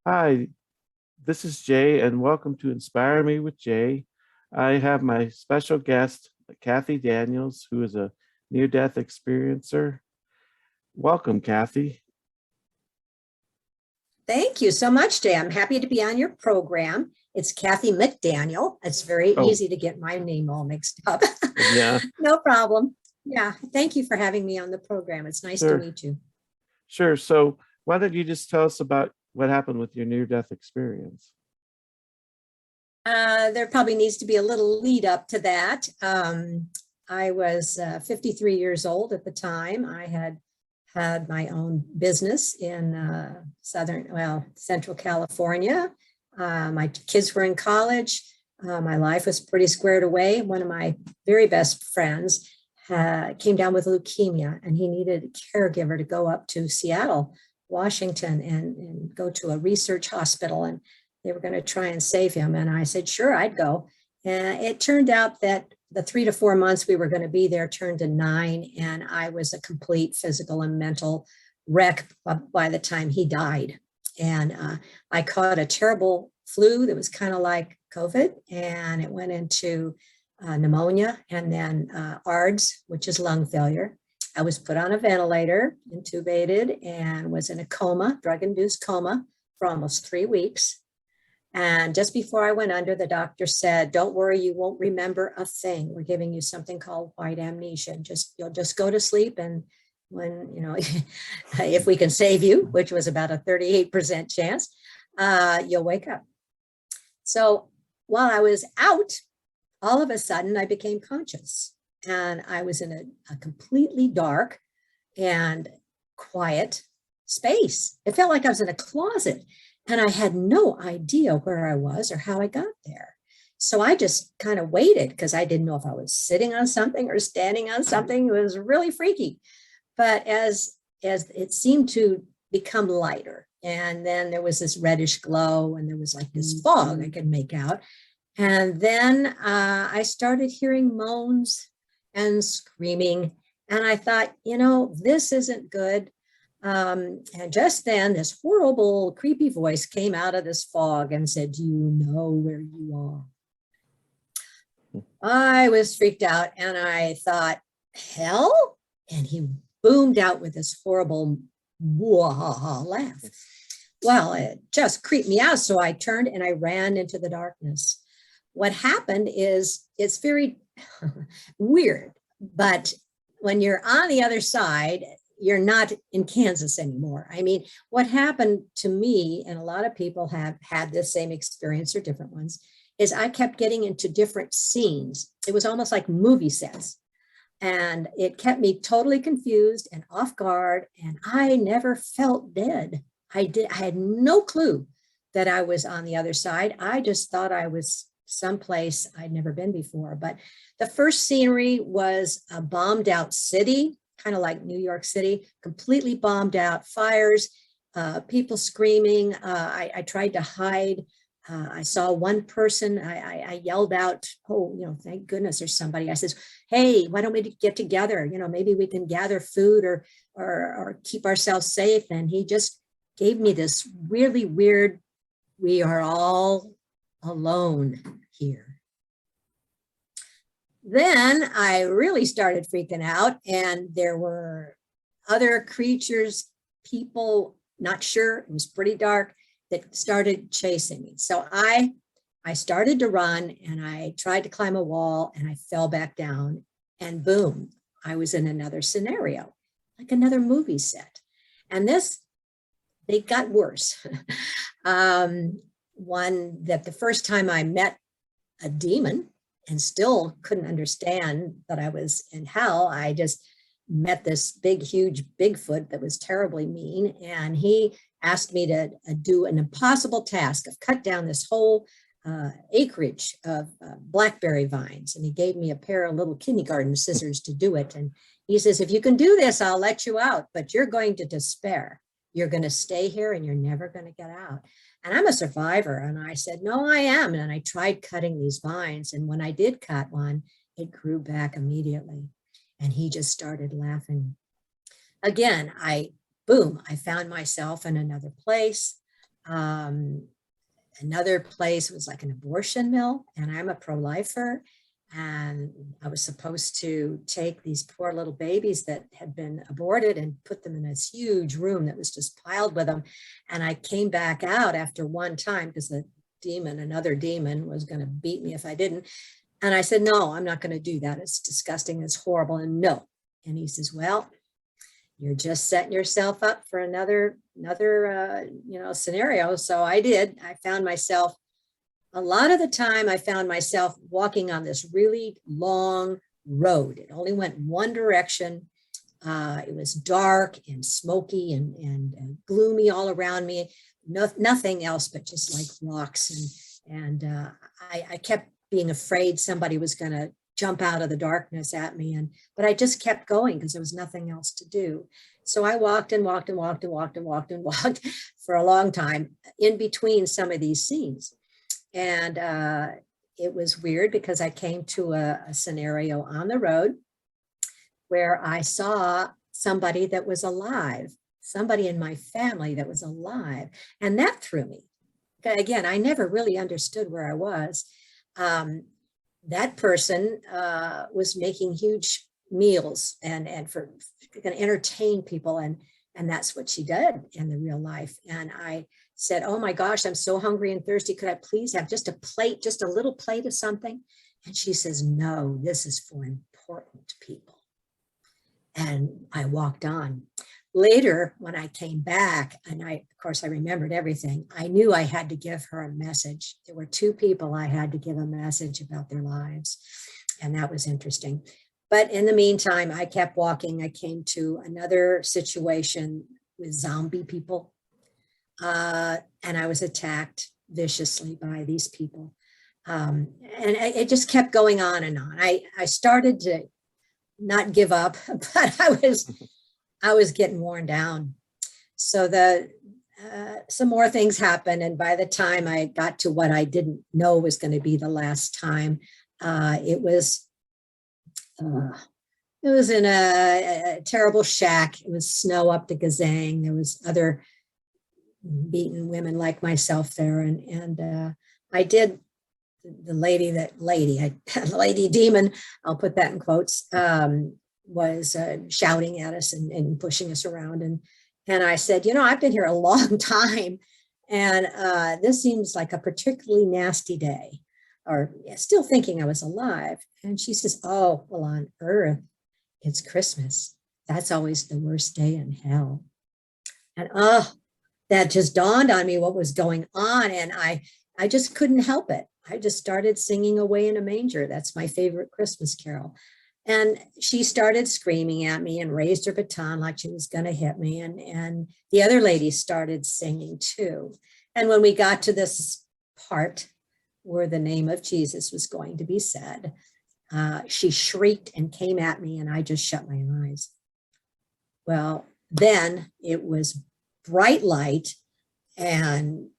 Hi, this is Jay, and welcome to Inspire Me with Jay. I have my special guest, Kathy Daniels, who is a near-death experiencer. Welcome, Kathy. Thank you so much, Jay. I'm happy to be on your program. It's Kathy McDaniel. It's very Oh, easy to get my name all mixed up. yeah, No problem. Yeah, thank you for having me on the program. It's nice to sure, meet you. sure. So, why don't you just tell us about what happened with your near-death experience? There probably needs to be a little lead up to that. I was 53 years old at the time. I had my own business in Central California. My kids were in college. My life was pretty squared away. One of my very best friends came down with leukemia, and he needed a caregiver to go up to Seattle, Washington, and go to a research hospital. And they were going to try and save him. And I said, sure, I'd go. And it turned out that the 3 to 4 months we were going to be there turned to 9. And I was a complete physical and mental wreck by the time he died. And I caught a terrible flu that was kind of like COVID, and it went into pneumonia and then ARDS, which is lung failure. I was put on a ventilator, intubated, and was in a coma, drug-induced coma, for almost 3 weeks. And just before I went under, the doctor said, don't worry, you won't remember a thing. We're giving you something called white amnesia. You'll just go to sleep, and when, if we can save you, which was about a 38% chance, you'll wake up. So while I was out, all of a sudden I became conscious, and I was in a completely dark and quiet space. It felt like I was in a closet, and I had no idea where I was or how I got there. So I just kind of waited because I didn't know if I was sitting on something or standing on something. It was really freaky. But as it seemed to become lighter, and then there was this reddish glow, and there was like this fog I could make out. And then I started hearing moans and screaming. And I thought, this isn't good. And just then, this horrible, creepy voice came out of this fog and said, do you know where you are? I was freaked out, and I thought, hell? And he boomed out with this horrible laugh. Well, it just creeped me out. So I turned and I ran into the darkness. What happened is it's very weird, but when you're on the other side, you're not in Kansas anymore. I mean, what happened to me, and a lot of people have had this same experience or different ones, is I kept getting into different scenes. It was almost like movie sets. And it kept me totally confused and off guard. And I never felt dead. I had no clue that I was on the other side. I just thought I was someplace I'd never been before. But the first scenery was a bombed out city, kind of like New York City, completely bombed out, fires, people screaming. I tried to hide. I saw one person, I yelled out, oh, thank goodness there's somebody. I says, hey, why don't we get together? Maybe we can gather food or keep ourselves safe. And he just gave me this really weird, we are all alone here. Then I really started freaking out, and there were other creatures, people, not sure, it was pretty dark, that started chasing me. So I started to run, and I tried to climb a wall, and I fell back down, and boom, I was in another scenario, like another movie set. And they got worse. One that the first time I met a demon and still couldn't understand that I was in hell, I just met this big, huge Bigfoot that was terribly mean. And he asked me to do an impossible task of cut down this whole acreage of blackberry vines. And he gave me a pair of little kindergarten scissors to do it. And he says, if you can do this, I'll let you out, but you're going to despair. You're going to stay here and you're never going to get out. And I'm a survivor. And I said, no, I am. And I tried cutting these vines. And when I did cut one, it grew back immediately. And he just started laughing. Again, I found myself in another place. Another place was like an abortion mill, and I'm a pro-lifer. And I was supposed to take these poor little babies that had been aborted and put them in this huge room that was just piled with them. And I came back out after one time because the demon, another demon, was going to beat me if I didn't. And I said, no, I'm not going to do that. It's disgusting. It's horrible. And no. And he says, well, you're just setting yourself up for another scenario. So I did. I found myself, a lot of the time, I found myself walking on this really long road. It only went one direction. It was dark and smoky and gloomy all around me. Nothing else but just like rocks. And I kept being afraid somebody was going to jump out of the darkness at me. But I just kept going because there was nothing else to do. So I walked and walked and walked and walked and walked and walked for a long time in between some of these scenes. And it was weird because I came to a scenario on the road where I saw somebody that was alive, somebody in my family that was alive. And that threw me. Again, I never really understood where I was. That person was making huge meals and for going to entertain people. And that's what she did in the real life. And I said, oh my gosh, I'm so hungry and thirsty. Could I please have just a plate, just a little plate of something? And she says, no, this is for important people. And I walked on. Later, when I came back, and of course, I remembered everything, I knew I had to give her a message. There were two people I had to give a message about their lives. And that was interesting. But in the meantime, I kept walking. I came to another situation with zombie people. And I was attacked viciously by these people. And it just kept going on and on. I started to not give up, but I was getting worn down. So some more things happened. And by the time I got to what I didn't know was going to be the last time, it was in a terrible shack. It was snow up to Gazang. There was other beaten women like myself there. And I did, the lady demon, I'll put that in quotes, was shouting at us and pushing us around. And I said, I've been here a long time. And this seems like a particularly nasty day, or still thinking I was alive. And she says, oh, well, on earth, it's Christmas. That's always the worst day in hell. And that just dawned on me what was going on. And I just couldn't help it. I just started singing Away in a Manger. That's my favorite Christmas carol. And she started screaming at me and raised her baton like she was going to hit me. And the other lady started singing too. And when we got to this part where the name of Jesus was going to be said, she shrieked and came at me, and I just shut my eyes. Well, then it was bright light and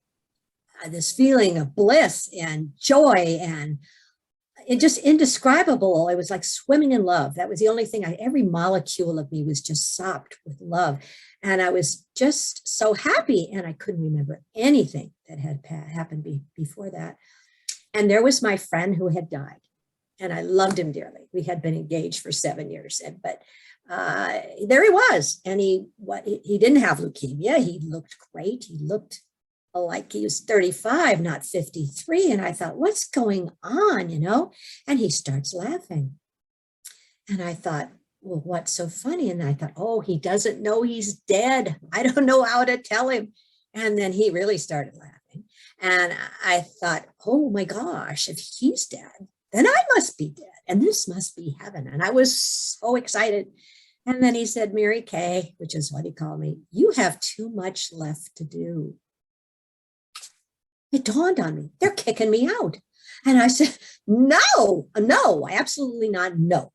this feeling of bliss and joy, and it just indescribable. It was like swimming in love. That was the only thing. Every molecule of me was just sopped with love. And I was just so happy, and I couldn't remember anything that had happened before that. And there was my friend who had died, and I loved him dearly. We had been engaged for 7 years, but there he was. And he didn't have leukemia. He looked great. He looked like he was 35, not 53. And I thought, what's going on, And he starts laughing. And I thought, well, what's so funny? And I thought, oh, he doesn't know he's dead. I don't know how to tell him. And then he really started laughing. And I thought, oh my gosh, if he's dead, then I must be dead. And this must be heaven. And I was so excited. And then he said, Mary Kay, which is what he called me, you have too much left to do. It dawned on me, they're kicking me out. And I said, no, absolutely not, no.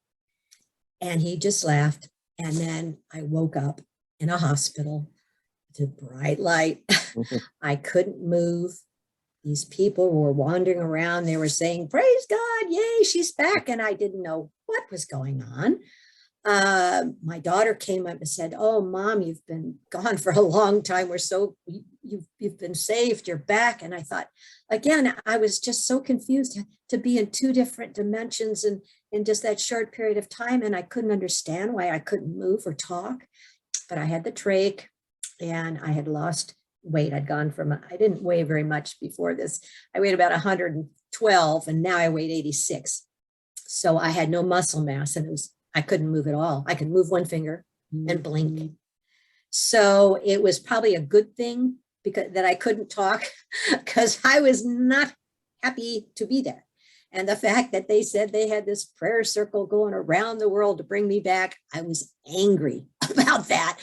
And he just laughed. And then I woke up in a hospital to bright light. I couldn't move. These people were wandering around. They were saying, praise God, yay, she's back. And I didn't know what was going on. My daughter came up and said, "Oh, Mom, you've been gone for a long time. We're so you've been saved. You're back." And I thought, again, I was just so confused to be in two different dimensions and in just that short period of time, and I couldn't understand why I couldn't move or talk. But I had the trach, and I had lost weight. I didn't weigh very much before this. I weighed about 112, and now I weighed 86. So I had no muscle mass, and I couldn't move at all. I could move one finger and blink. So it was probably a good thing because that I couldn't talk, because I was not happy to be there. And the fact that they said they had this prayer circle going around the world to bring me back, I was angry about that.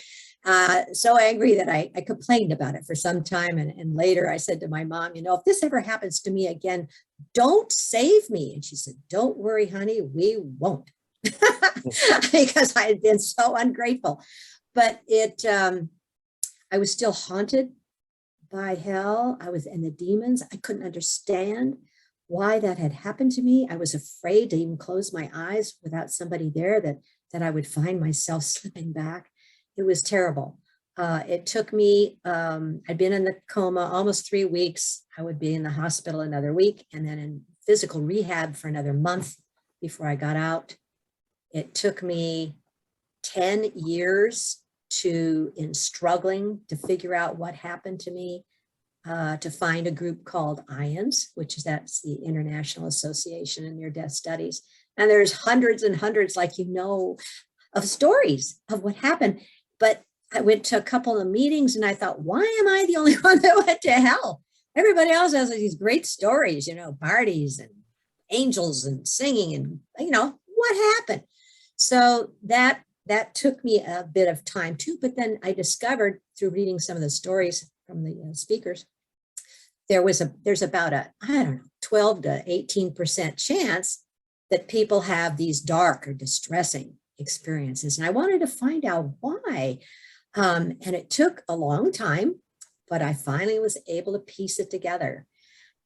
So angry that I complained about it for some time. And later I said to my mom, if this ever happens to me again, don't save me. And she said, "Don't worry, honey, we won't." Because I had been so ungrateful. But I was still haunted by hell. And the demons. I couldn't understand why that had happened to me. I was afraid to even close my eyes without somebody there, that I would find myself slipping back. It was terrible. It took me, I'd been in the coma almost 3 weeks. I would be in the hospital another week, and then in physical rehab for another month before I got out. It took me 10 years in struggling to figure out what happened to me, to find a group called IANS, that's the International Association in Near-Death Studies. And there's hundreds and hundreds, of stories of what happened. But I went to a couple of meetings and I thought, why am I the only one that went to hell? Everybody else has these great stories, parties and angels and singing and, what happened? So that took me a bit of time too. But then I discovered through reading some of the stories from the speakers, there's about a, 12 to 18% chance that people have these dark or distressing experiences. And I wanted to find out why. And it took a long time, but I finally was able to piece it together.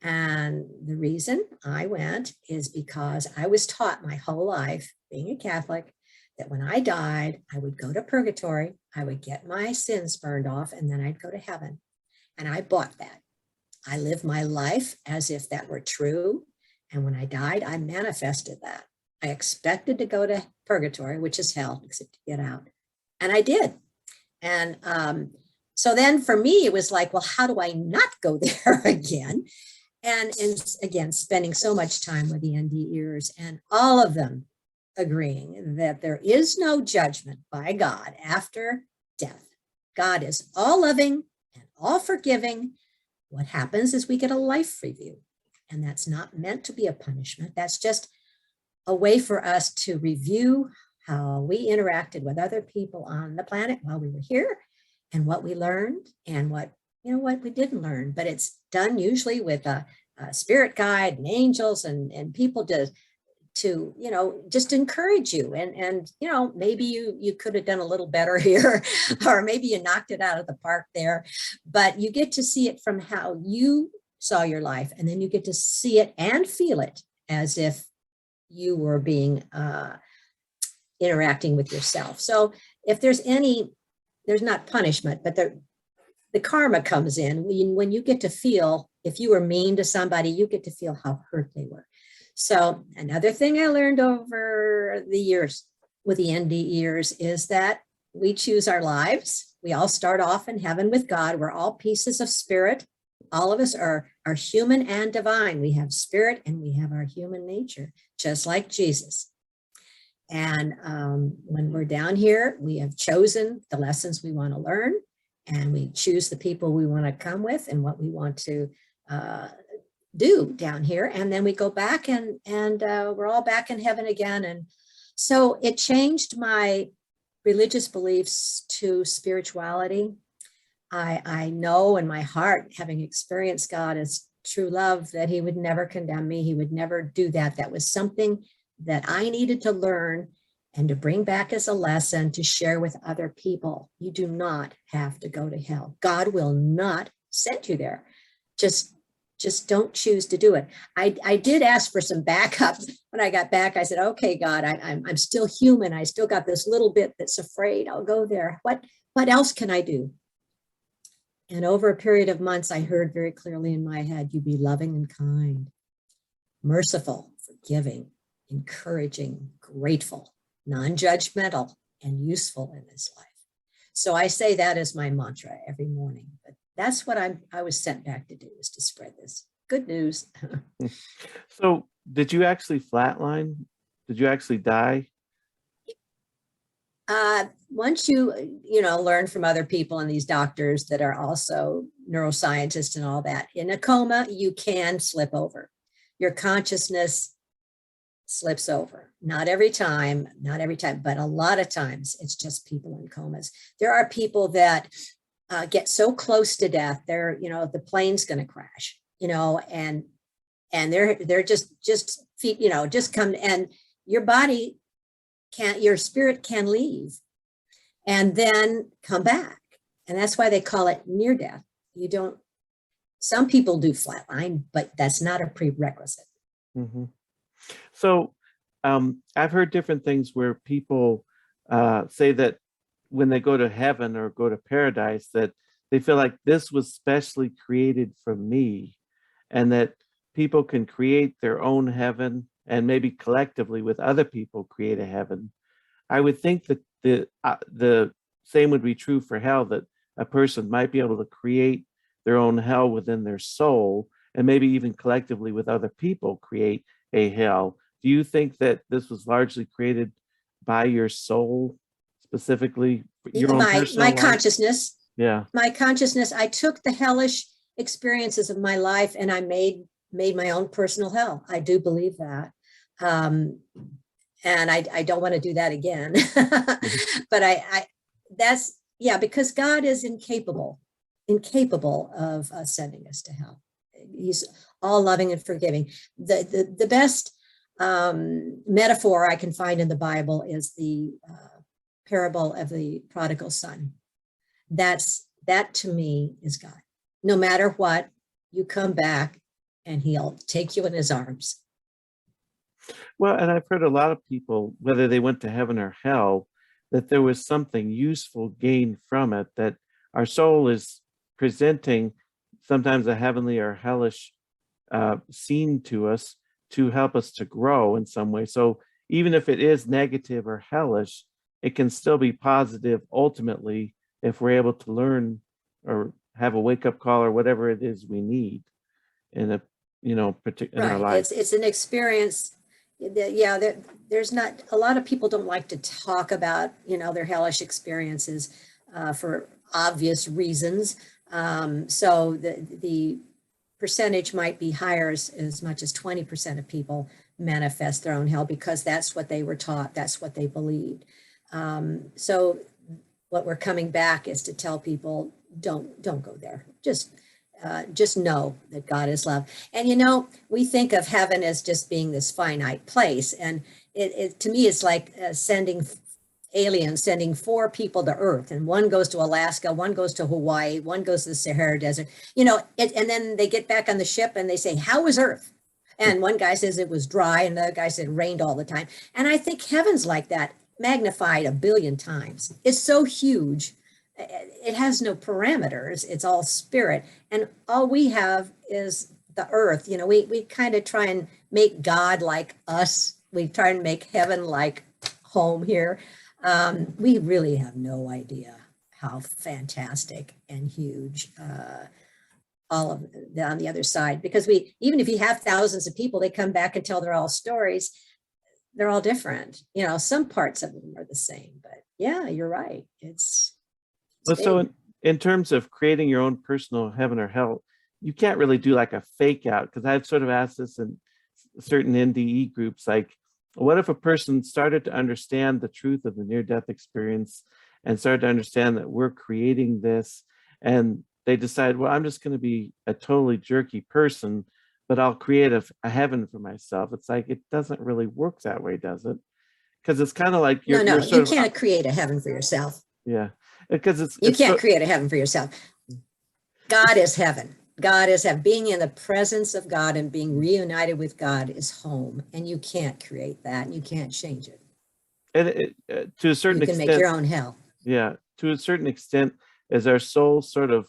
And the reason I went is because I was taught my whole life, being a Catholic, that when I died, I would go to purgatory, I would get my sins burned off, and then I'd go to heaven. And I bought that. I lived my life as if that were true. And when I died, I manifested that. I expected to go to purgatory, which is hell, except to get out. And I did. And so then for me, it was like, well, how do I not go there again? And again, spending so much time with the NDEers, and all of them agreeing that there is no judgment by God after death. God is all loving and all forgiving. What happens is we get a life review, and that's not meant to be a punishment. That's just a way for us to review how we interacted with other people on the planet while we were here, and what we learned and what we didn't learn. But it's done usually with a spirit guide and angels and people to just encourage you. And maybe you could have done a little better here, or maybe you knocked it out of the park there. But you get to see it from how you saw your life, and then you get to see it and feel it as if you were interacting with yourself. So if there's not punishment, but the karma comes in when you get to feel, if you were mean to somebody, you get to feel how hurt they were. So another thing I learned over the years with the NDEers is that we choose our lives. We all start off in heaven with God. We're all pieces of spirit. All of us are human and divine. We have spirit and we have our human nature, just like Jesus. And when we're down here, we have chosen the lessons we want to learn, and we choose the people we want to come with and what we want to do down here. And then we go back and we're all back in heaven again. And so it changed my religious beliefs to spirituality. I know in my heart, having experienced God as true love, that he would never condemn me. He would never do that. That was something that I needed to learn and to bring back as a lesson to share with other people. You do not have to go to hell. God will not send you there. Just Just don't choose to do it. I did ask for some backup when I got back. I said, okay, God, I'm still human. I still got this little bit that's afraid. I'll go there. What else can I do? And over a period of months, I heard very clearly in my head, you be loving and kind, merciful, forgiving, encouraging, grateful, non-judgmental, and useful in this life. So I say that as my mantra every morning. But that's what I was sent back to do, is to spread this good news. So did you actually flatline? Did you actually die? Once you learn from other people and these doctors that are also neuroscientists and all that, in a coma, you can slip over. Your consciousness slips over. Not every time, but a lot of times it's just people in comas. There are people that get so close to death, the plane's going to crash, and they're just just come, and your body can't, your spirit can leave and then come back. And that's why they call it near death. Some people do flatline, but that's not a prerequisite. Mm-hmm. So I've heard different things where people say that when they go to heaven or go to paradise, that they feel like this was specially created for me, and that people can create their own heaven and maybe collectively with other people create a heaven. I would think that the same would be true for hell, that a person might be able to create their own hell within their soul, and maybe even collectively with other people create a hell. Do you think that this was largely created by your soul, specifically your own personal my life? Consciousness? Yeah. My consciousness. I took the hellish experiences of my life and I made my own personal hell. I do believe that. And I don't want to do that again. But because God is incapable of sending us to hell. He's all loving and forgiving. The best metaphor I can find in the Bible is the parable of the prodigal son. That to me is God. No matter what, you come back and he'll take you in his arms. Well, and I've heard a lot of people, whether they went to heaven or hell, that there was something useful gained from it, that our soul is presenting sometimes a heavenly or hellish scene to us to help us to grow in some way. So even if it is negative or hellish, it can still be positive ultimately if we're able to learn or have a wake-up call or whatever it is we need in a in our life. It's an experience. There's not a lot of people don't like to talk about their hellish experiences for obvious reasons. So the percentage might be higher, as much as 20% of people manifest their own hell because that's what they were taught, that's what they believed. So what we're coming back is to tell people, don't go there. Just know that God is love. And we think of heaven as just being this finite place, and it to me it's like sending 4 people to Earth, and one goes to Alaska, one goes to Hawaii, one goes to the Sahara Desert, and then they get back on the ship and they say, how was Earth? And one guy says it was dry, and the other guy said it rained all the time. And I think heaven's like that, magnified 1 billion times. It's so huge. It has no parameters. It's all spirit. And all we have is the earth. We kind of try and make God like us. We try and make heaven like home here. We really have no idea how fantastic and huge all of on the other side, because even if you have thousands of people, they come back and tell their all stories. They're all different. Some parts of them are the same, but yeah, you're right. Well, so in terms of creating your own personal heaven or hell, you can't really do like a fake out, because I've sort of asked this in certain NDE groups, like, what if a person started to understand the truth of the near-death experience and started to understand that we're creating this, and they decide, well, I'm just going to be a totally jerky person, but I'll create a heaven for myself. It's like, it doesn't really work that way, does it? Because it's kind of like you can't create a heaven for yourself. Yeah, because you can't create a heaven for yourself. God is heaven. God is being in the presence of God and being reunited with God is home, and you can't create that, and you can't change it. And to a certain You can make extent, your own hell. yeah, to a certain extent, is our soul sort of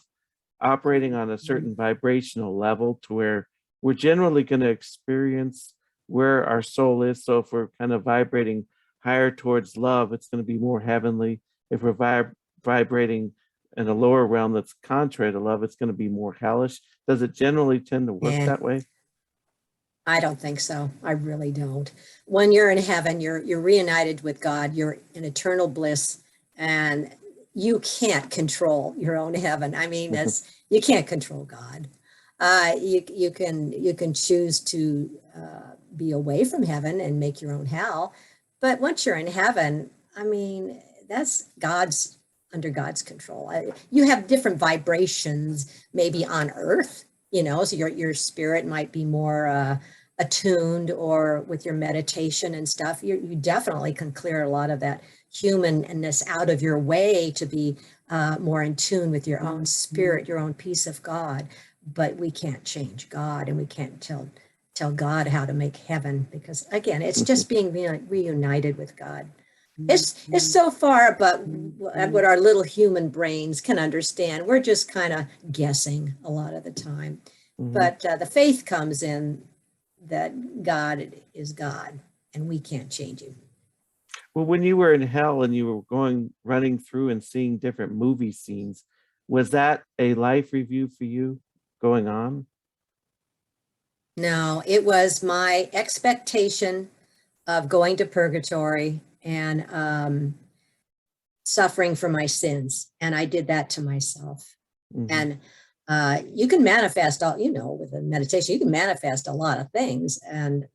operating on a certain vibrational level to where we're generally going to experience where our soul is. So if we're kind of vibrating higher towards love, it's going to be more heavenly. If we're vibrating in a lower realm that's contrary to love, it's going to be more hellish. Does it generally tend to work that way? I don't think so. I really don't. When you're in heaven, you're reunited with God. You're in eternal bliss, and you can't control your own heaven. I mean, you can't control God. You can choose to be away from heaven and make your own hell, but once you're in heaven, I mean, that's under God's control. You have different vibrations, maybe on earth, so your spirit might be more attuned, or with your meditation and stuff, you definitely can clear a lot of that humanness out of your way to be more in tune with your own spirit, your own peace of God. But we can't change God, and we can't tell God how to make heaven, because again, it's just being reunited with God. It's so far, but what our little human brains can understand, we're just kind of guessing a lot of the time. But the faith comes in that God is God, and we can't change him. Well, when you were in hell and you were running through and seeing different movie scenes, was that a life review for you going on? No, it was my expectation of going to purgatory and suffering for my sins. And I did that to myself. And you can manifest with a meditation, you can manifest a lot of things. And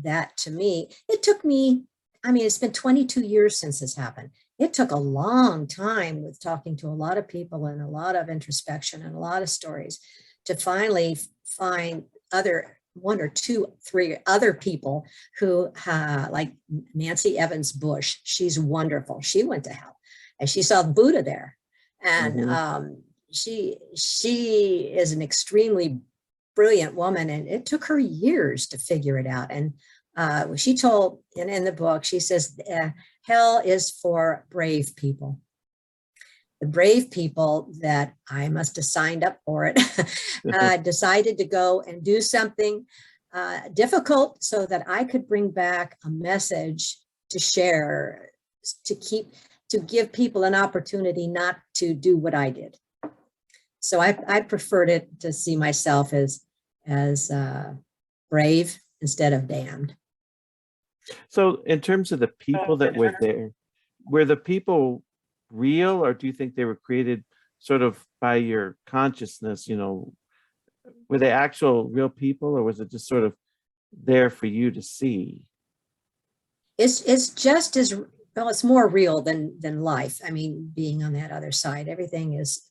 that, to me, it took me, it's been 22 years since this happened. It took a long time, with talking to a lot of people and a lot of introspection and a lot of stories, to finally find one or two, three other people who, like Nancy Evans Bush, she's wonderful. She went to hell and she saw Buddha there. And she is an extremely brilliant woman, and it took her years to figure it out. And she told in the book, she says, hell is for brave people. The brave people that I must have signed up for it, decided to go and do something difficult so that I could bring back a message to share, to give people an opportunity not to do what I did. So I preferred it to see myself as brave instead of damned. So in terms of the people that were there, were the people real, or do you think they were created sort of by your consciousness? Were they actual real people, or was it just sort of there for you to see? It's just as well, it's more real than life. Being on that other side, everything is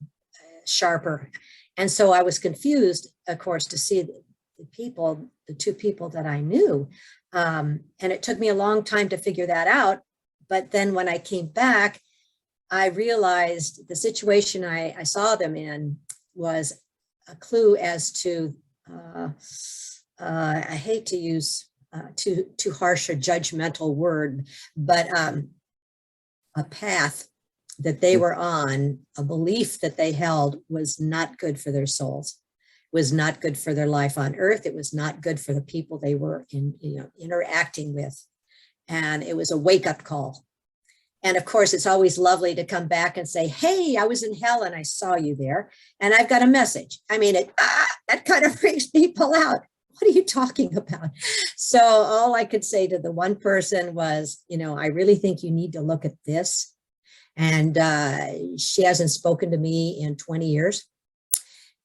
sharper. And so I was confused, of course, to see the two people that I knew. And it took me a long time to figure that out. But then when I came back, I realized the situation I saw them in was a clue as to, I hate to use too harsh a judgmental word, but a path that they were on, a belief that they held, was not good for their souls, was not good for their life on earth. It was not good for the people they were interacting with. And it was a wake-up call. And of course, it's always lovely to come back and say, hey, I was in hell and I saw you there, and I've got a message. That kind of freaks people out. What are you talking about? So all I could say to the one person was, I really think you need to look at this. And she hasn't spoken to me in 20 years.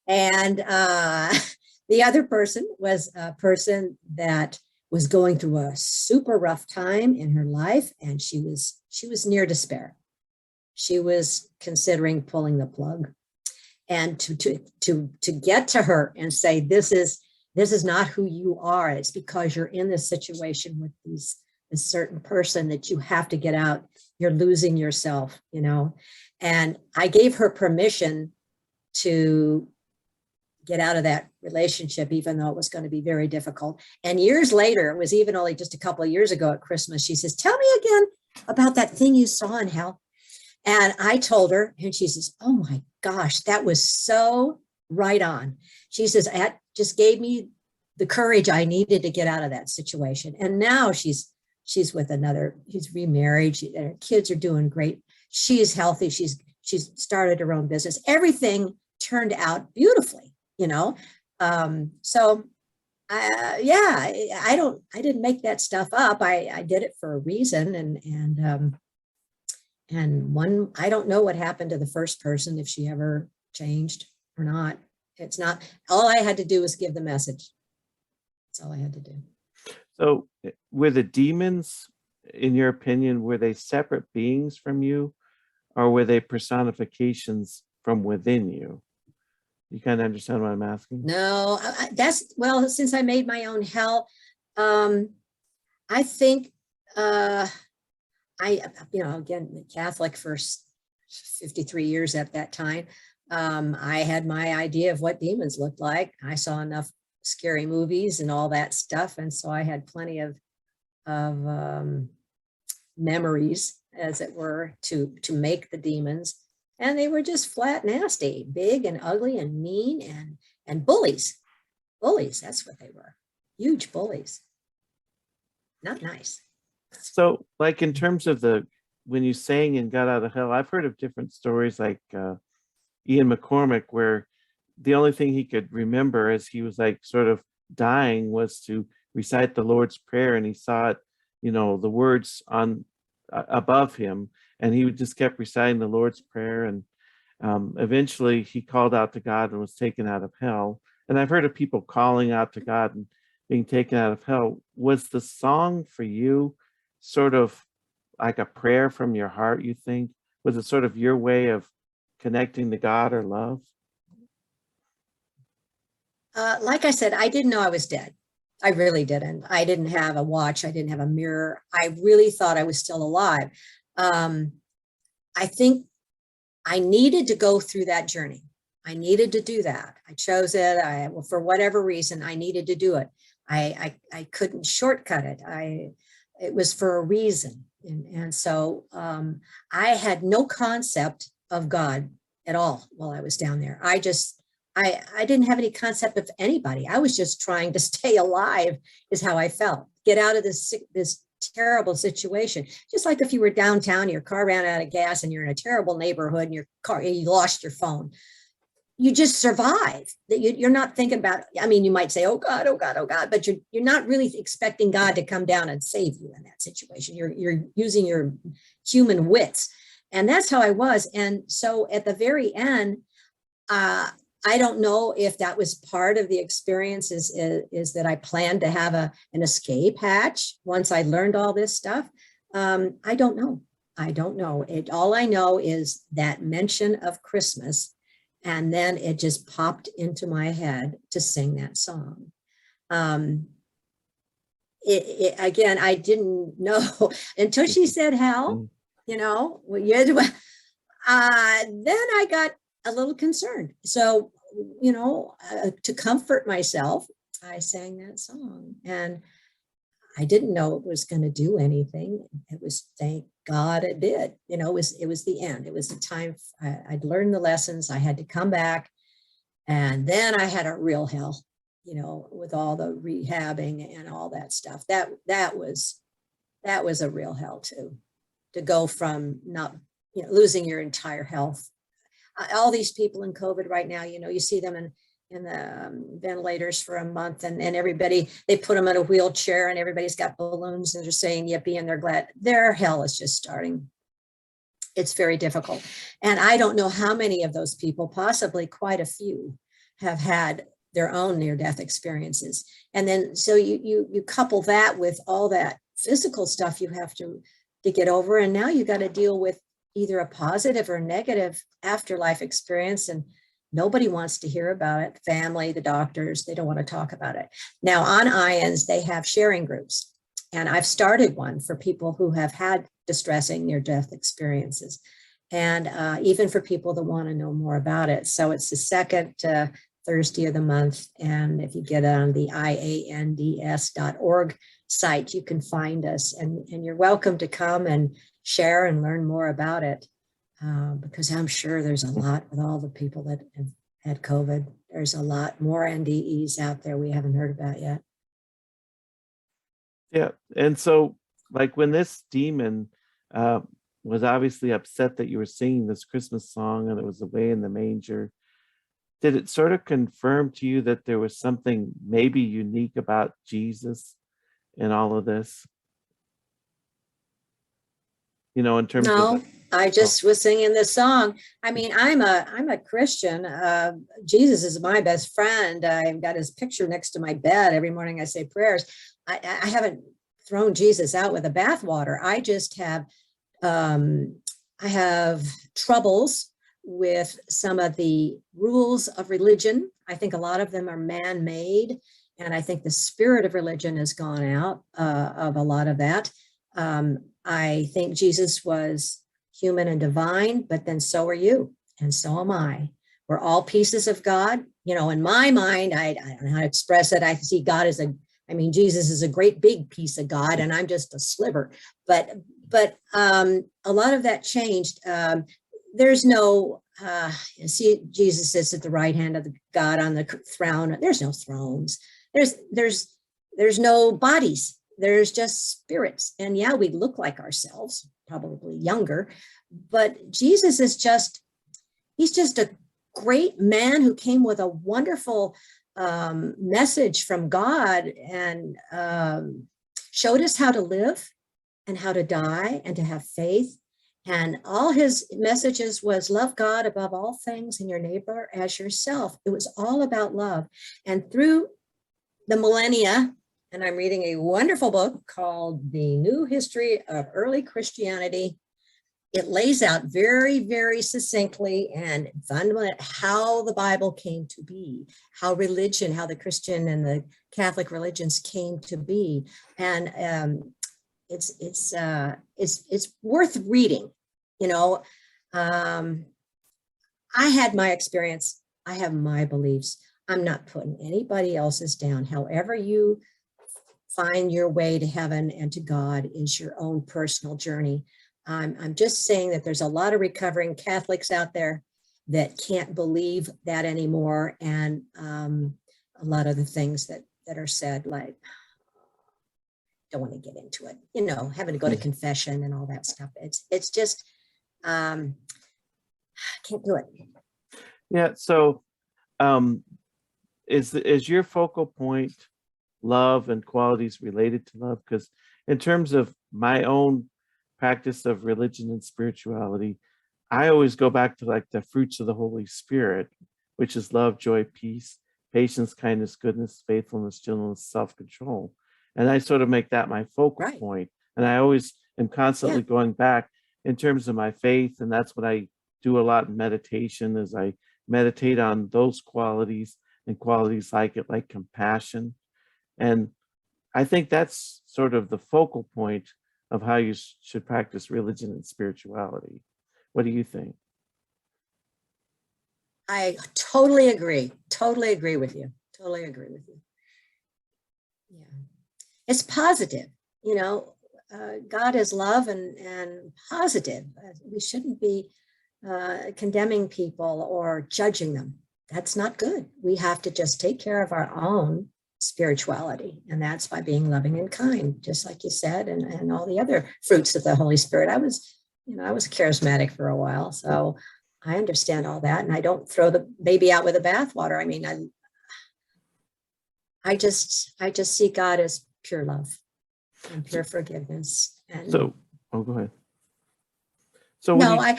And the other person was a person that was going through a super rough time in her life, and she was near despair. She was considering pulling the plug. And to get to her and say, this is not who you are. It's because you're in this situation with this certain person that you have to get out. You're losing yourself, And I gave her permission to get out of that relationship, even though it was going to be very difficult. And years later, it was even only just a couple of years ago at Christmas, she says, tell me again about that thing you saw in hell. And I told her, and she says, oh my gosh, that was so right on. She says, that just gave me the courage I needed to get out of that situation. And now she's with another, she's remarried, her kids are doing great. She's healthy. She's started her own business. Everything turned out beautifully, you know? So yeah, I didn't make that stuff up. I did it for a reason. And one, I don't know what happened to the first person, if she ever changed or not. It's not, all I had to do was give the message. That's all I had to do. So were the demons, in your opinion, were they separate beings from you, or were they personifications from within you? You kind of understand what I'm asking? No, that's, well, since I made my own hell, I think, you know, again, Catholic for 53 years at that time, I had my idea of what demons looked like. I saw enough scary movies and all that stuff. And so I had plenty of memories, as it were, to make the demons. And they were just flat nasty, big and ugly and mean and bullies. Bullies, that's what they were. Huge bullies. Not nice. So like in terms of when you sang and got out of hell, I've heard of different stories like Ian McCormick, where the only thing he could remember as he was like sort of dying was to recite the Lord's Prayer, and he saw it, you know, the words on above him, and he just kept reciting the Lord's Prayer, and eventually he called out to God and was taken out of hell. And I've heard of people calling out to God and being taken out of hell. Was the song for you sort of like a prayer from your heart, you think? Was it sort of your way of connecting to God or love? Like I said, I didn't know I was dead. I really didn't. I didn't have a watch. I didn't have a mirror. I really thought I was still alive. I think I needed to go through that journey. I needed to do that. I chose it. Well, for whatever reason, I needed to do it. I couldn't shortcut it. It was for a reason. And so I had no concept of God at all while I was down there. I didn't have any concept of anybody. I was just trying to stay alive, is how I felt. Get out of this terrible situation. Just like if you were downtown, your car ran out of gas and you're in a terrible neighborhood and you lost your phone. You just survive. You're not thinking about, I mean, you might say, oh God, oh God, oh God, but you're not really expecting God to come down and save you in that situation. You're using your human wits. And that's how I was. And so at the very end, I don't know if that was part of the experience is that I planned to have an escape hatch once I learned all this stuff. I don't know. I don't know. All I know is that mention of Christmas, and then it just popped into my head to sing that song. Again, I didn't know until she said hell, you know, then I got a little concerned. So, you know, to comfort myself, I sang that song, and I didn't know it was going to do anything. It was, thank God it did. You know, it was the end. It was the time I'd learned the lessons. I had to come back, and then I had a real hell, you know, with all the rehabbing and all that stuff. That was a real hell too, to go from not, you know, losing your entire health. All these people in COVID right now, you know, you see them in the ventilators for a month, and everybody, they put them in a wheelchair and everybody's got balloons and they're saying yippee and they're glad. Their hell is just starting. It's very difficult. And I don't know how many of those people, possibly quite a few, have had their own near-death experiences. And then so you couple that with all that physical stuff you have to get over, and now you got to deal with either a positive or negative afterlife experience, and nobody wants to hear about it. Family, the doctors, they don't want to talk about it. Now on IANS, they have sharing groups, and I've started one for people who have had distressing near-death experiences, and even for people that want to know more about it. So it's the second Thursday of the month. And if you get on the iands.org site, you can find us, and you're welcome to come and share and learn more about it. Because I'm sure there's a lot with all the people that have had COVID. There's a lot more NDEs out there we haven't heard about yet. Yeah. And so, like, when this demon was obviously upset that you were singing this Christmas song and it was away in the manger, did it sort of confirm to you that there was something maybe unique about Jesus in all of this? You know, in terms of No, I just was singing this song. I mean, I'm a Christian. Jesus is my best friend. I've got his picture next to my bed every morning. I say prayers. I haven't thrown Jesus out with the bathwater. I just have I have troubles with some of the rules of religion. I think a lot of them are man-made, and I think the spirit of religion has gone out of a lot of that. I think Jesus was human and divine, but then so are you, and so am I. We're all pieces of God. You know, in my mind, I don't know how to express it. I see God as Jesus is a great big piece of God, and I'm just a sliver. But a lot of that changed. There's no, see, Jesus sits at the right hand of God on the throne. There's no thrones. There's no bodies. There's just spirits. And yeah, we look like ourselves, probably younger, but Jesus is he's just a great man who came with a wonderful message from God, and showed us how to live and how to die and to have faith. And all his messages was love God above all things and your neighbor as yourself. It was all about love. And through the millennia, and I'm reading a wonderful book called The New History of Early Christianity. It lays out very, very succinctly and fundamentally how the Bible came to be, how the Christian and the Catholic religions came to be. And it's worth reading. You know, I had my experience. I have my beliefs. I'm not putting anybody else's down. However you find your way to heaven and to God is your own personal journey. I'm just saying that there's a lot of recovering Catholics out there that can't believe that anymore. And a lot of the things that are said, like, don't want to get into it, you know, having to go to confession and all that stuff. It's just, can't do it. Yeah. So is your focal point love and qualities related to love? Because in terms of my own practice of religion and spirituality, I always go back to like the fruits of the Holy Spirit, which is love, joy, peace, patience, kindness, goodness, faithfulness, gentleness, self-control. And I sort of make that my focal point. And I always am constantly going back in terms of my faith. And that's what I do a lot in meditation, is I meditate on those qualities and qualities like it, like compassion. And I think that's sort of the focal point of how you should practice religion and spirituality. What do you think? I totally agree. Totally agree with you. Totally agree with you. Yeah. It's positive, you know, God is love and positive. We shouldn't be condemning people or judging them. That's not good. We have to just take care of our own spirituality, and that's by being loving and kind, just like you said, and all the other fruits of the Holy Spirit. I was charismatic for a while, so I understand all that, and I don't throw the baby out with the bathwater. I mean, I just see God as pure love and pure forgiveness. And so, oh, go ahead. So no, I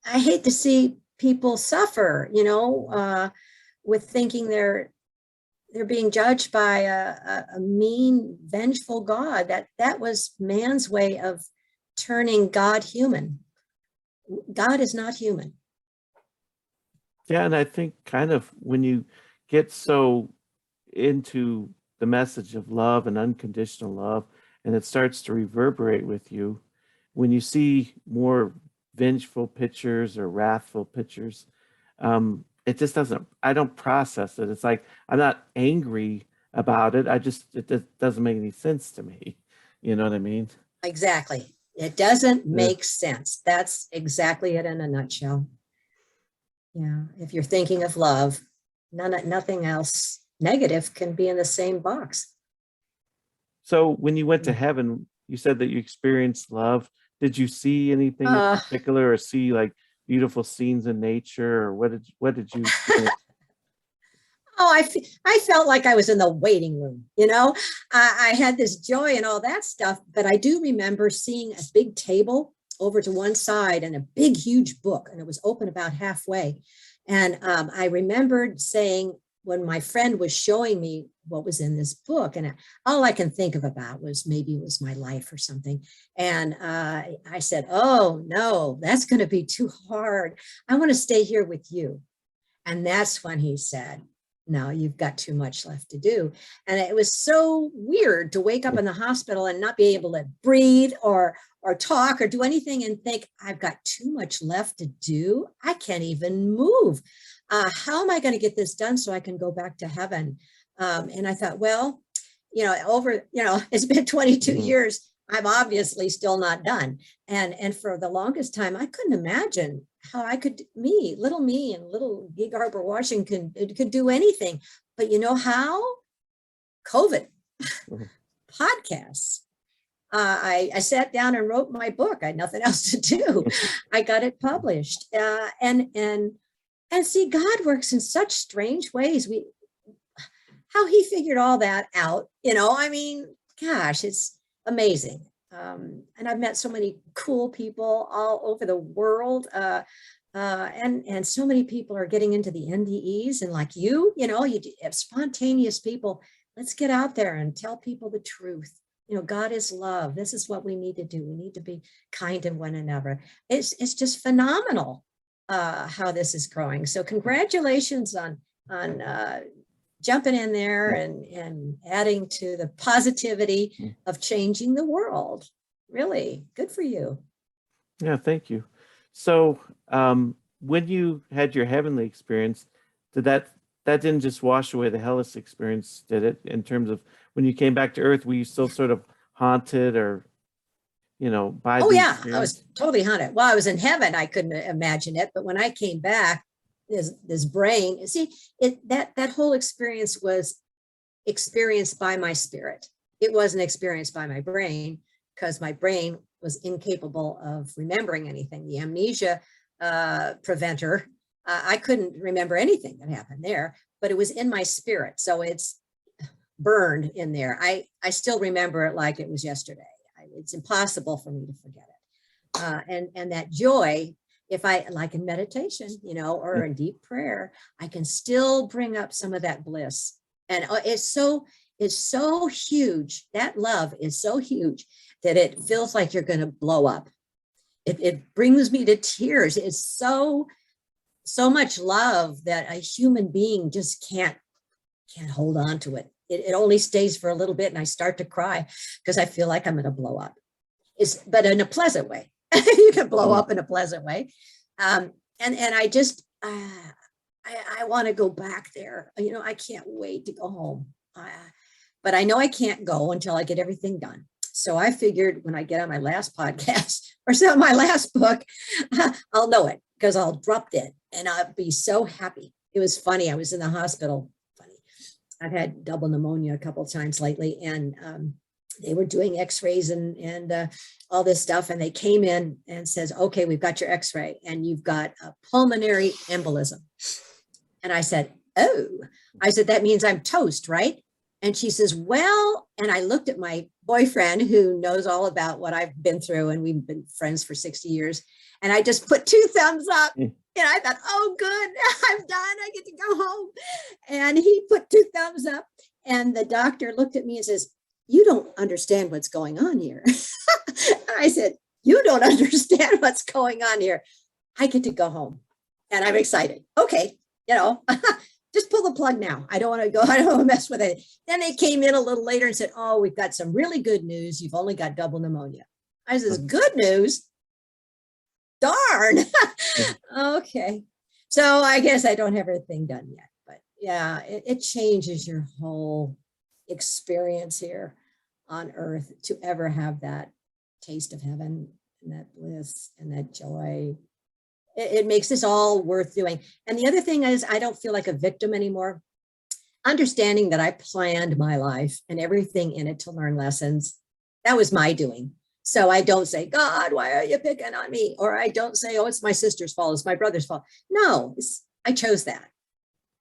hate to see people suffer, you know, with thinking they're being judged by a mean, vengeful God. That was man's way of turning God human. God is not human. Yeah, and I think kind of when you get so into the message of love and unconditional love, and it starts to reverberate with you, when you see more vengeful pictures or wrathful pictures, it just doesn't, I don't process it. It's like, I'm not angry about it. It just doesn't make any sense to me. You know what I mean? Exactly. It doesn't Yeah. make sense. That's exactly it in a nutshell. Yeah. If you're thinking of love, nothing else negative can be in the same box. So when you went to Yeah. heaven, you said that you experienced love. Did you see anything in Uh, particular, or see like beautiful scenes in nature, or what did you experience? Oh, I felt like I was in the waiting room, I had this joy and all that stuff, but I do remember seeing a big table over to one side and a big, huge book, and it was open about halfway. And I remembered saying, when my friend was showing me what was in this book, and all I can think of about was maybe it was my life or something. And I said, oh, no, that's going to be too hard. I want to stay here with you. And that's when he said, no, you've got too much left to do. And it was so weird to wake up in the hospital and not be able to breathe or talk or do anything and think, I've got too much left to do. I can't even move. How am I going to get this done so I can go back to heaven? And I thought, well, it's been 22 Mhm. years. I'm obviously still not done. And for the longest time, I couldn't imagine how I could, little me in little Gig Harbor, Washington, could do anything. But you know how? COVID, Mhm. podcasts. I sat down and wrote my book. I had nothing else to do. I got it published. And see, God works in such strange ways. How he figured all that out, I mean, gosh, it's amazing. And I've met so many cool people all over the world. And so many people are getting into the NDEs, and like you have spontaneous people. Let's get out there and tell people the truth. God is love. This is what we need to do. We need to be kind to one another. It's just phenomenal how this is growing. So congratulations on jumping in there and adding to the positivity of changing the world. Really good for you. Yeah, thank you. So, when you had your heavenly experience, did that didn't just wash away the hellish experience, did it? In terms of when you came back to Earth, were you still sort of haunted, or by Oh the yeah, I was experience? totally haunted. Well, I was in heaven. I couldn't imagine it, but when I came back, this brain. See, that whole experience was experienced by my spirit. It wasn't experienced by my brain because my brain was incapable of remembering anything. The amnesia preventer, I couldn't remember anything that happened there, but it was in my spirit. So it's burned in there. I still remember it like it was yesterday. It's impossible for me to forget it. And that joy, if I, like in meditation, or in deep prayer, I can still bring up some of that bliss. And it's so huge. That love is so huge that it feels like you're going to blow up. It brings me to tears. It's so much love that a human being just can't hold on to it. It only stays for a little bit, and I start to cry because I feel like I'm going to blow up. But in a pleasant way. You can blow up in a pleasant way. And I just, I want to go back there. I can't wait to go home. But I know I can't go until I get everything done. So I figured when I get on my last podcast or so my last book, I'll know it because I'll drop it and I'll be so happy. It was funny. I was in the hospital. Funny. I've had double pneumonia a couple of times lately, and they were doing x-rays and all this stuff. And they came in and says, okay, we've got your x-ray and you've got a pulmonary embolism. And I said, oh, that means I'm toast, right? And she says, well, and I looked at my boyfriend who knows all about what I've been through, and we've been friends for 60 years. And I just put 2 thumbs up. And I thought, oh, good, I'm done. I get to go home. And he put 2 thumbs up. And the doctor looked at me and says, you don't understand what's going on here. I said, you don't understand what's going on here. I get to go home and I'm excited. Okay, just pull the plug now. I don't want to go. I don't want to mess with it. Then they came in a little later and said, oh, we've got some really good news. You've only got double pneumonia. I says, good news? Darn. Okay. So I guess I don't have everything done yet, but yeah, it changes your whole experience here on earth to ever have that taste of heaven and that bliss and that joy. It makes this all worth doing. And the other thing is, I don't feel like a victim anymore. Understanding that I planned my life and everything in it to learn lessons, that was my doing. So I don't say, God, why are you picking on me? Or I don't say, oh, it's my sister's fault, it's my brother's fault. No, I chose that.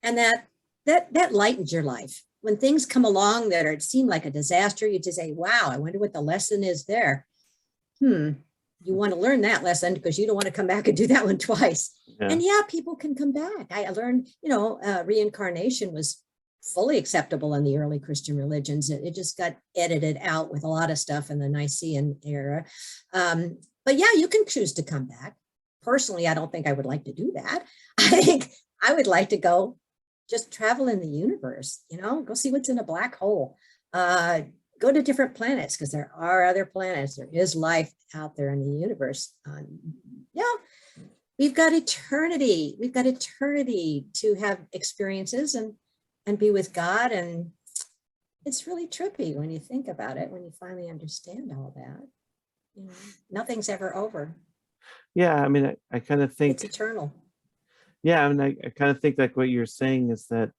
And that lightens your life. When things come along that are, seem like a disaster, you just say, wow, I wonder what the lesson is there. You want to learn that lesson because you don't want to come back and do that one twice. Yeah. And yeah, people can come back. I learned, reincarnation was fully acceptable in the early Christian religions. It just got edited out with a lot of stuff in the Nicene era. But yeah, you can choose to come back. Personally, I don't think I would like to do that. I think I would like to go just travel in the universe, go see what's in a black hole, go to different planets, because there are other planets. There is life out there in the universe. We've got eternity. We've got eternity to have experiences and be with God. And it's really trippy when you think about it, when you finally understand all that. Nothing's ever over. Yeah, I mean, I kind of think it's eternal. Yeah, I mean, I kind of think like what you're saying is that,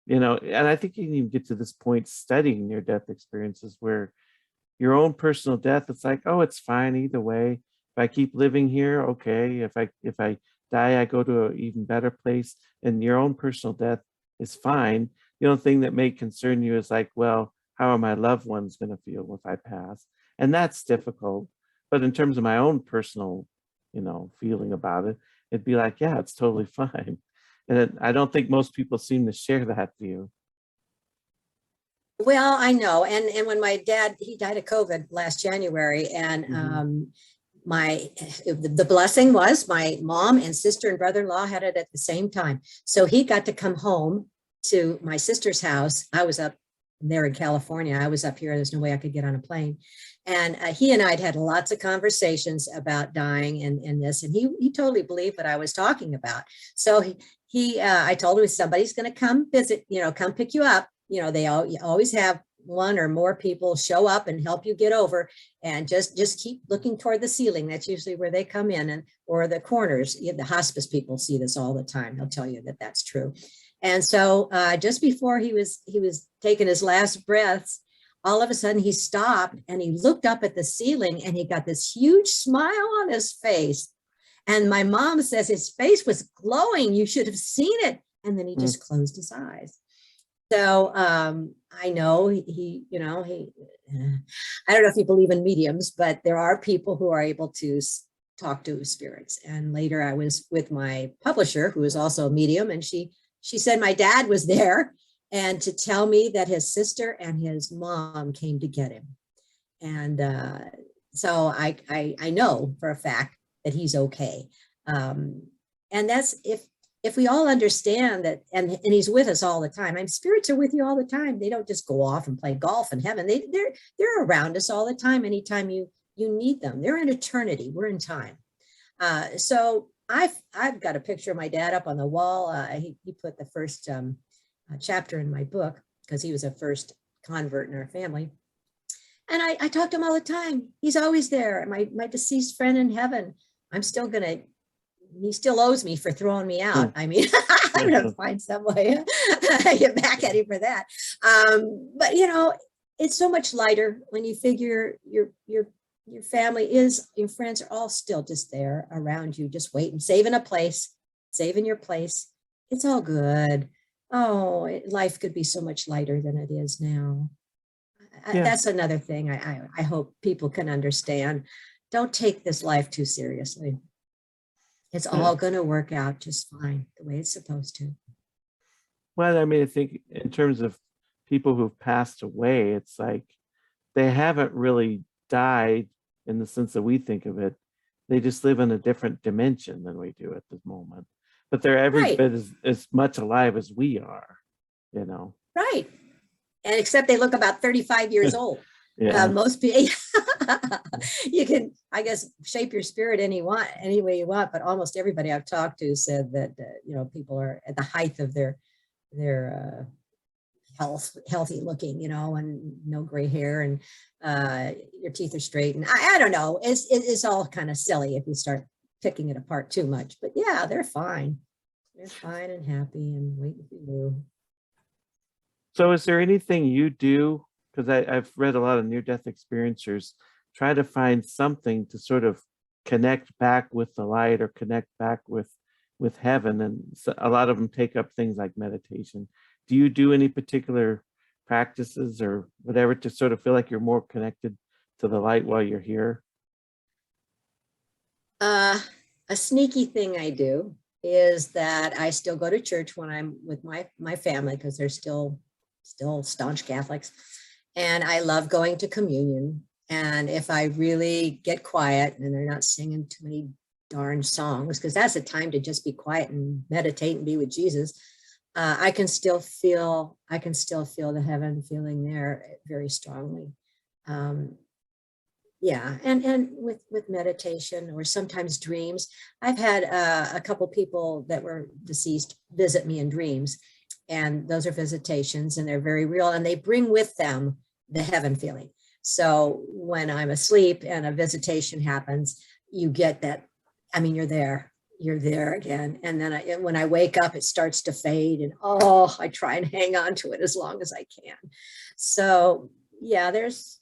and I think you can even get to this point studying near-death experiences where your own personal death, it's like, oh, it's fine either way. If I keep living here, okay. If I die, I go to an even better place. And your own personal death is fine. The only thing that may concern you is like, well, how are my loved ones going to feel if I pass? And that's difficult. But in terms of my own personal, feeling about it, it'd be like, yeah, it's totally fine. And I don't think most people seem to share that view. Well, I know. And when my dad, he died of COVID last January, and the blessing was my mom and sister and brother-in-law had it at the same time. So he got to come home to my sister's house. I was up there in California. I was up here. There's no way I could get on a plane. And he and I'd had lots of conversations about dying and this, and he totally believed what I was talking about. So I told him, somebody's going to come visit, come pick you up. They always have one or more people show up and help you get over, and just keep looking toward the ceiling. That's usually where they come in, or the corners. The hospice people see this all the time. They'll tell you that that's true. And so just before he was taking his last breaths, all of a sudden he stopped and he looked up at the ceiling and he got this huge smile on his face. And my mom says his face was glowing. You should have seen it. And then he just closed his eyes. So I know he, I don't know if you believe in mediums, but there are people who are able to talk to spirits. And later I was with my publisher, who is also a medium, and she said my dad was there, and to tell me that his sister and his mom came to get him. And so I know for a fact that he's okay. And that's if we all understand that, and he's with us all the time. Spirits are with you all the time. They don't just go off and play golf in heaven. They're around us all the time. Anytime you need them, they're in eternity. We're in time. So I've got a picture of my dad up on the wall. He put the first chapter in my book because he was a first convert in our family. And I talk to him all the time. He's always there. My deceased friend in heaven. He still owes me for throwing me out. I mean, I'm going to find some way to get back at him for that. But it's so much lighter when you figure your family your friends are all still just there around you, just waiting, saving your place. It's all good. Oh, life could be so much lighter than it is now. That's another thing I hope people can understand. Don't take this life too seriously. It's all going to work out just fine the way it's supposed to. Well, I mean, I think in terms of people who've passed away, it's like they haven't really died in the sense that we think of it. They just live in a different dimension than we do at the moment. But they're every bit as much alive as we are, Right. And except they look about 35 years old. Yeah. Most people, You can, I guess, shape your spirit any way you want, but almost everybody I've talked to said that, people are at the height of their healthy looking, and no gray hair, and your teeth are straight. And I don't know, it's all kind of silly if you start picking it apart too much, but yeah, they're fine. They're fine and happy and waiting for you. So is there anything you do? Because I've read a lot of near-death experiencers try to find something to sort of connect back with the light or connect back with heaven. And so a lot of them take up things like meditation. Do you do any particular practices or whatever to sort of feel like you're more connected to the light while you're here? A sneaky thing I do is that I still go to church when I'm with my family, because they're still staunch Catholics. And I love going to communion. And if I really get quiet and they're not singing too many darn songs, because that's a time to just be quiet and meditate and be with Jesus, I can still feel the heaven feeling there very strongly. Yeah, and with meditation or sometimes dreams. I've had a couple people that were deceased visit me in dreams, and those are visitations, and they're very real, and they bring with them the heaven feeling. So when I'm asleep and a visitation happens, you get that, I mean, you're there again. And then when I wake up, it starts to fade, and I try and hang on to it as long as I can. So yeah, there's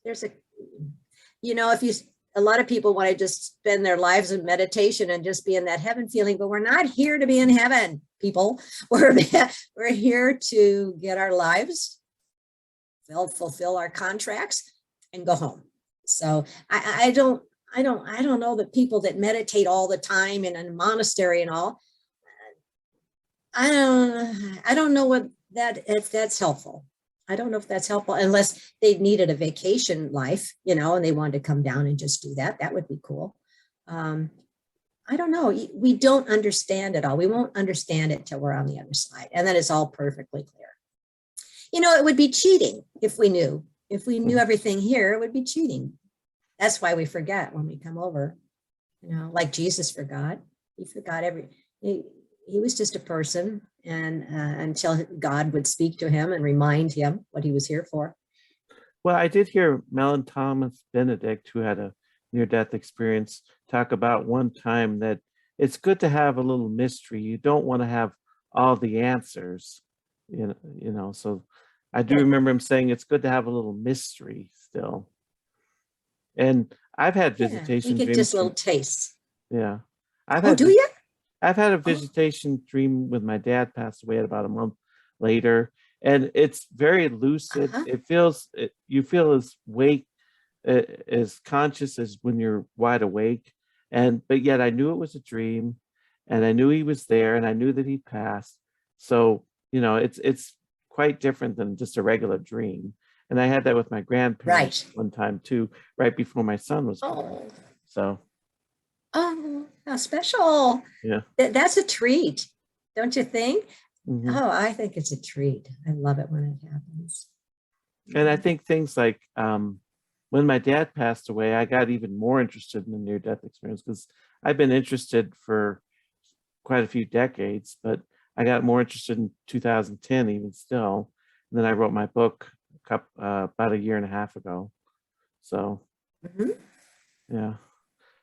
a lot of people want to just spend their lives in meditation and just be in that heaven feeling, but we're not here to be in heaven, people. We're here to get our lives, fulfill our contracts, and go home. So I don't know that people that meditate all the time in a monastery and all, I don't know if that's helpful. I don't know if that's helpful, unless they needed a vacation life, and they wanted to come down and just do that. That would be cool. I don't know. We don't understand it all. We won't understand it till we're on the other side. And then it's all perfectly clear. It would be cheating if we knew. If we knew everything here, it would be cheating. That's why we forget when we come over, like Jesus forgot. He forgot he was just a person, and until God would speak to him and remind him what he was here for. Well, I did hear Mellon Thomas Benedict, who had a near-death experience, talk about one time that it's good to have a little mystery. You don't want to have all the answers, so I do remember him saying it's good to have a little mystery still. And I've had visitation we get dreams. just little tastes. Yeah. Do you? I've had a visitation dream with my dad, passed away about a month later, and it's very lucid. It feels, you feel as conscious as when you're wide awake. But yet I knew it was a dream, and I knew he was there, and I knew that he passed. So, it's quite different than just a regular dream. And I had that with my grandparents one time too, right before my son was born. So. Oh, how special. Yeah. That's a treat, don't you think? Mm-hmm. Oh, I think it's a treat. I love it when it happens. And I think things like when my dad passed away, I got even more interested in the near-death experience, because I've been interested for quite a few decades, but I got more interested in 2010 even still. And then I wrote my book about a year and a half ago. So, yeah.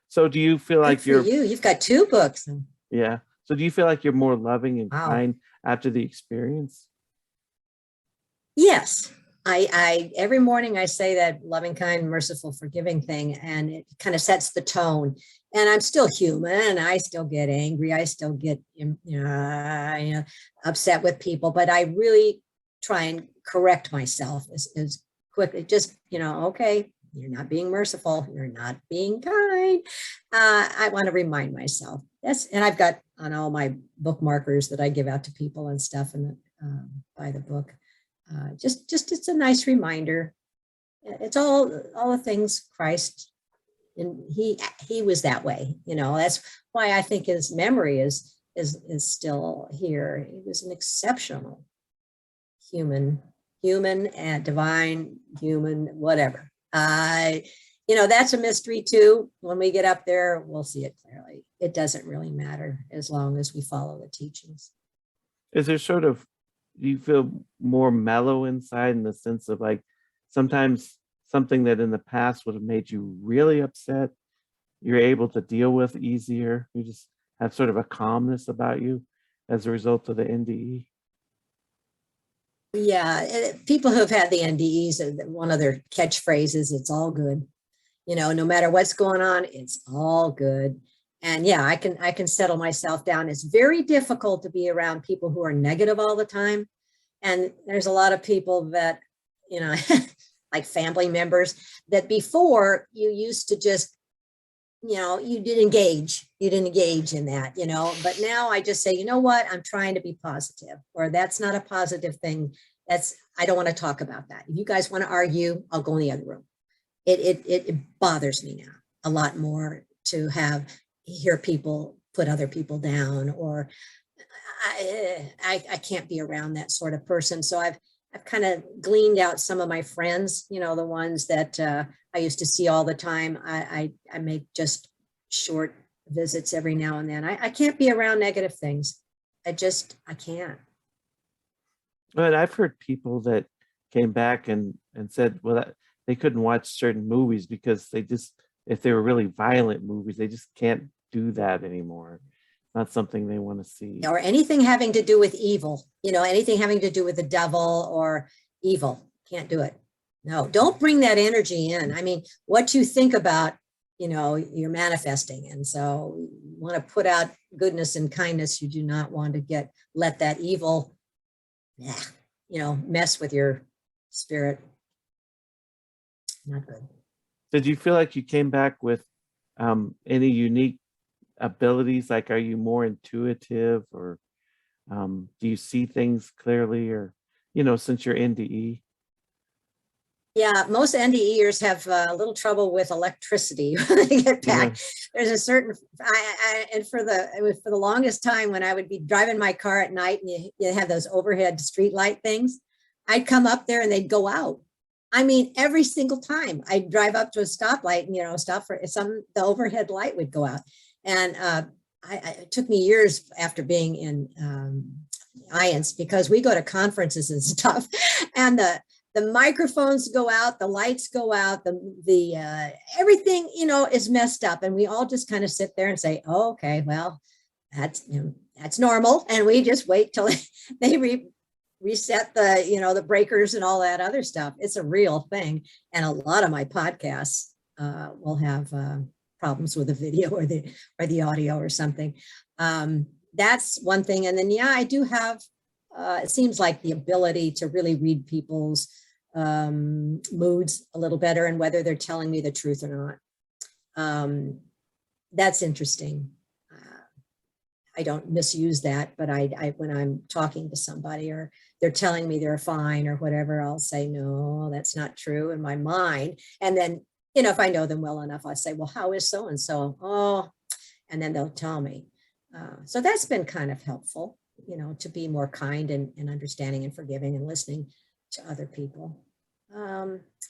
So do you feel like you've got 2 books? Yeah. So do you feel like you're more loving and kind after the experience? Yes. I every morning I say that loving, kind, merciful, forgiving thing, and it kind of sets the tone. And I'm still human, and I still get angry. I still get upset with people, but I really try and correct myself as quickly. Just, okay, you're not being merciful. You're not being kind. I want to remind myself. And I've got on all my bookmarkers that I give out to people and stuff, and by the book. Just it's a nice reminder. It's all the things Christ, and he was that way. That's why I think his memory is still here. He was an exceptional human and divine human, whatever. that's a mystery too. When we get up there, we'll see it clearly. It doesn't really matter as long as we follow the teachings. Is there sort of, do you feel more mellow inside in the sense of like sometimes something that in the past would have made you really upset, you're able to deal with easier? You just have sort of a calmness about you as a result of the NDE? Yeah, people who have had the NDEs, one of their catchphrases, it's all good. No matter what's going on, it's all good. And yeah, I can settle myself down. It's very difficult to be around people who are negative all the time. And there's a lot of people that, like family members that before you used to just, you didn't engage in that, but now I just say, you know what, I'm trying to be positive, or that's not a positive thing. I don't want to talk about that. If you guys want to argue, I'll go in the other room. It bothers me now a lot more to hear people put other people down, or I can't be around that sort of person. So I've kind of gleaned out some of my friends, the ones that I used to see all the time. I make just short visits every now and then. I can't be around negative things. I can't. But I've heard people that came back and said, well, they couldn't watch certain movies because if they were really violent movies, they just can't do that anymore. Not something they want to see. Or anything having to do with evil, anything having to do with the devil or evil. Can't do it. No, don't bring that energy in. I mean, what you think about, you're manifesting. And so you want to put out goodness and kindness. You do not want to let that evil, mess with your spirit. Not good. Did you feel like you came back with any unique abilities? Like, are you more intuitive, or do you see things clearly, or, since you're NDE? Yeah, most NDEers have a little trouble with electricity when they get back. There's a certain, and for the longest time when I would be driving my car at night and you have those overhead street light things, I'd come up there and they'd go out. I mean, every single time I'd drive up to a stoplight and, stop for the overhead light would go out. And it took me years after being in IANS, because we go to conferences and stuff, and the microphones go out, the lights go out, the everything, is messed up. And we all just kind of sit there and say, oh, okay, well, that's normal. And we just wait till they reset the breakers and all that other stuff. It's a real thing. And a lot of my podcasts will have problems with the video or the audio or something. That's one thing. And then, I do have, it seems like the ability to really read people's moods a little better and whether they're telling me the truth or not. That's interesting. I don't misuse that, but I when I'm talking to somebody or they're telling me they're fine or whatever, I'll say, no, that's not true in my mind. And then, if I know them well enough, I'll say, well, how is so-and-so? Oh, and then they'll tell me. So that's been kind of helpful, to be more kind and understanding and forgiving and listening to other people.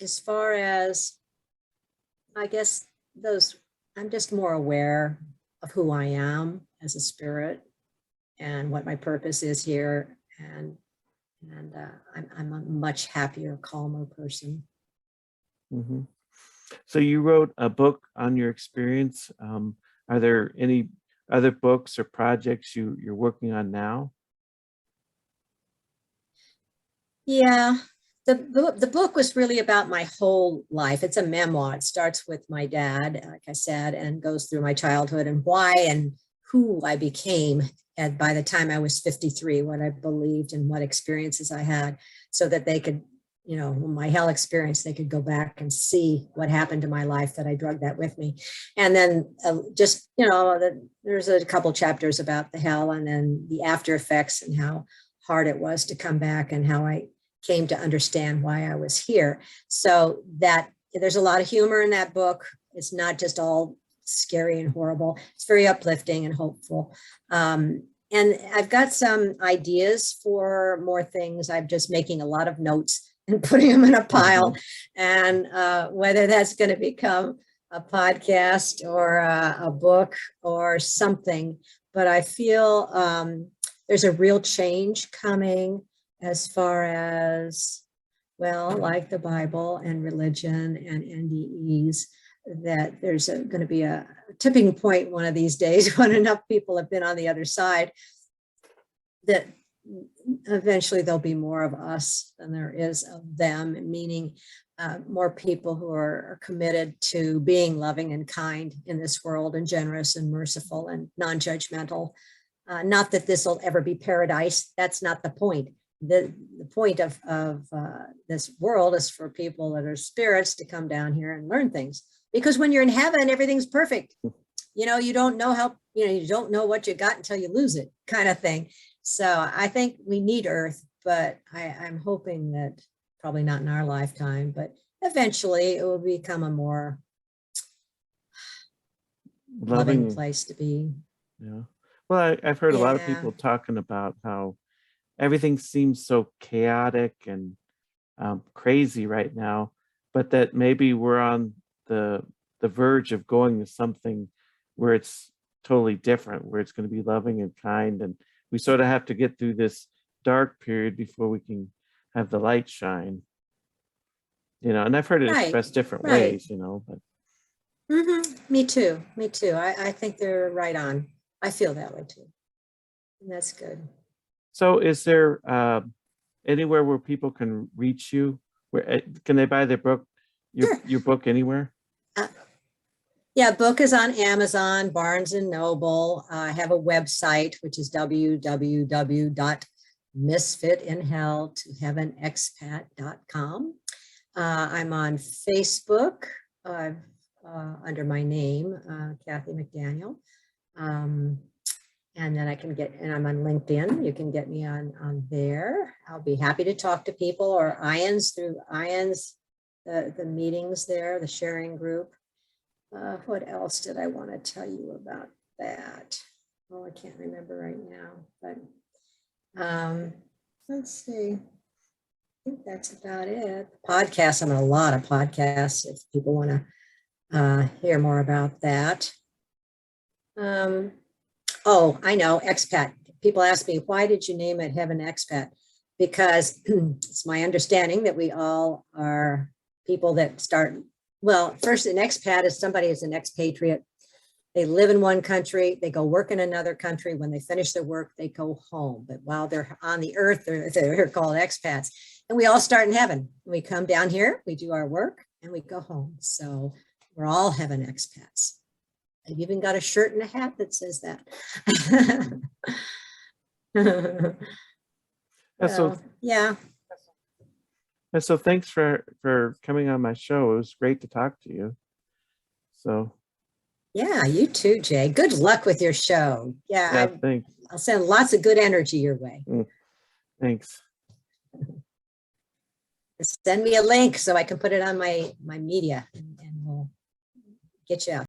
As far as, I guess I'm just more aware of who I am as a spirit and what my purpose is here. And I'm a much happier, calmer person. Mm-hmm. So you wrote a book on your experience. Are there any other books or projects you're working on now? Yeah, the book was really about my whole life. It's a memoir. It starts with my dad, like I said, and goes through my childhood and why and who I became. And by the time I was 53, what I believed and what experiences I had, so that they could, my hell experience, they could go back and see what happened to my life, that I drugged that with me. And then there's a couple chapters about the hell and then the after effects and how hard it was to come back and how I came to understand why I was here. So that there's a lot of humor in that book. It's not just all scary and horrible. It's very uplifting and hopeful. And I've got some ideas for more things. I'm just making a lot of notes and putting them in a pile. And whether that's going to become a podcast or a book or something, but I feel there's a real change coming as far as, well, like the Bible and religion and NDEs, that there's going to be a tipping point one of these days when enough people have been on the other side that eventually there'll be more of us than there is of them, meaning more people who are committed to being loving and kind in this world, and generous and merciful and non-judgmental. Not that this will ever be paradise. That's not the point. The point of this world is for people that are spirits to come down here and learn things. Because when you're in heaven, everything's perfect. You don't know how, you don't know what you got until you lose it, kind of thing. So I think we need Earth, but I'm hoping that probably not in our lifetime, but eventually it will become a more loving place to be. Yeah. Well, I've heard a lot of people talking about how everything seems so chaotic and crazy right now, but that maybe we're on the verge of going to something where it's totally different, where it's going to be loving and kind, and we sort of have to get through this dark period before we can have the light shine. And I've heard it expressed different ways, but. Me too. I think they're right on. I feel that way too. And that's good. So is there anywhere where people can reach you? Where can they buy their book, your book anywhere? Yeah, book is on Amazon, Barnes and Noble. I have a website, which is www.misfitinhelltoheavenexpat.com. I'm on Facebook under my name, Kathy McDaniel. And then and I'm on LinkedIn. You can get me on there. I'll be happy to talk to people, or IANS, through IANS, the meetings there, the sharing group. What else did I want to tell you about that? Oh, I can't remember right now, but let's see. I think that's about it. Podcasts, I'm on a lot of podcasts if people want to hear more about that. Oh, I know, expat. People ask me, why did you name it Heaven Expat? Because it's my understanding that we all are people that start, well, first an expat is somebody who's an expatriate. They live in one country, they go work in another country. When they finish their work, they go home. But while they're on the earth, they're called expats. And we all start in heaven. We come down here, we do our work, and we go home. So we're all heaven expats. I've even got a shirt and a hat that says that. Yeah. And so thanks for coming on my show. It was great to talk to you. So. Yeah, you too, Jay. Good luck with your show. Yeah, thanks. I'll send lots of good energy your way. Thanks. Send me a link so I can put it on my media, and we'll get you out.